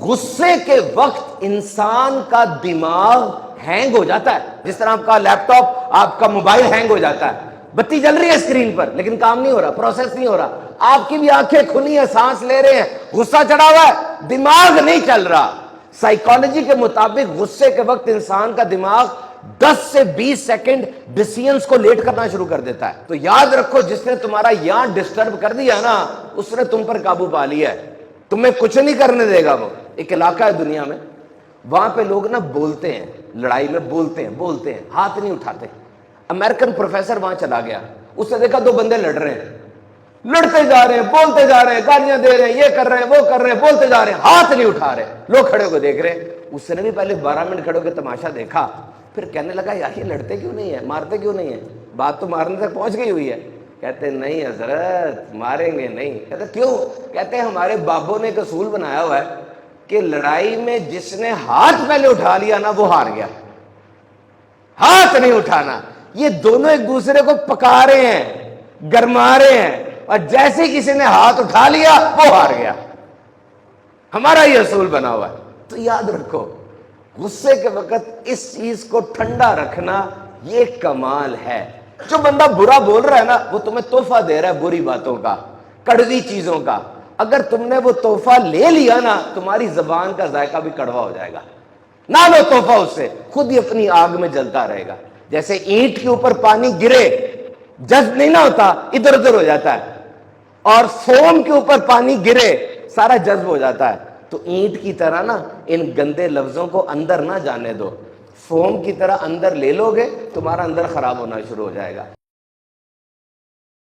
غصے کے وقت انسان کا دماغ ہینگ ہو جاتا ہے، جس طرح آپ کا لیپ ٹاپ، آپ کا موبائل ہینگ ہو جاتا ہے، بتی جل رہی ہے اسکرین پر لیکن کام نہیں ہو رہا، پروسیس نہیں ہو رہا. آپ کی بھی آنکھیں کھلی ہیں، سانس لے رہے ہیں، غصہ چڑھا ہوا ہے، دماغ نہیں چل رہا. سائیکالوجی کے مطابق غصے کے وقت انسان کا دماغ 10 سے 20 سیکنڈ ڈیسیژنز کو لیٹ کرنا شروع کر دیتا ہے. تو یاد رکھو، جس نے تمہارا یہاں ڈسٹرب کر دیا نا، اس نے تم پر قابو پا لیا ہے، تمہیں کچھ نہیں کرنے دے گا. وہ ایک علاقہ ہے دنیا میں، وہاں پہ لوگ نا بولتے ہیں، لڑائی میں بولتے ہیں، ہاتھ نہیں اٹھاتے. امریکن پروفیسر وہاں چلا گیا، اس نے دیکھا 2 بندے لڑ رہے ہیں، لڑتے جا رہے ہیں، بولتے جا رہے ہیں، گالیاں دے رہے ہیں، یہ کر رہے ہیں، وہ کر رہے ہیں، بولتے جا رہے ہیں، ہاتھ نہیں اٹھا رہے. لوگ کھڑے ہو کے دیکھ رہے ہیں. اس نے بھی پہلے 12 منٹ کھڑے ہو کے تماشا دیکھا، پھر کہنے لگا یار یہ لڑتے کیوں نہیں ہیں، مارتے کیوں نہیں ہیں؟ بات تو مارنے تک پہنچ گئی ہوئی ہے. کہتے نہیں حضرت ماریں گے نہیں. کہتے کیوں؟ کہتے ہمارے بابوں نے ایک اصول بنایا ہوا ہے کہ لڑائی میں جس نے ہاتھ پہلے اٹھا لیا نا وہ ہار گیا، ہاتھ نہیں اٹھانا. یہ دونوں ایک دوسرے کو پکا رہے ہیں، گرما رہے ہیں، اور جیسے کسی نے ہاتھ اٹھا لیا وہ ہار گیا. ہمارا یہ اصول بنا ہوا ہے. تو یاد رکھو، غصے کے وقت اس چیز کو ٹھنڈا رکھنا یہ کمال ہے. جو بندہ برا بول رہا ہے نا، وہ تمہیں تحفہ دے رہا ہے بری باتوں کا، کڑوی چیزوں کا. اگر تم نے وہ تحفہ لے لیا نا، تمہاری زبان کا ذائقہ بھی کڑوا ہو جائے گا. نہ لو تحفہ، اس سے خود ہی اپنی آگ میں جلتا رہے گا. جیسے اینٹ کے اوپر پانی گرے، جذب نہیں نہ ہوتا، ادھر ادھر ہو جاتا ہے، اور فوم کے اوپر پانی گرے سارا جذب ہو جاتا ہے. تو اینٹ کی طرح نا ان گندے لفظوں کو اندر نہ جانے دو. فوم کی طرح اندر لے لو گے، تمہارا اندر خراب ہونا شروع ہو جائے گا.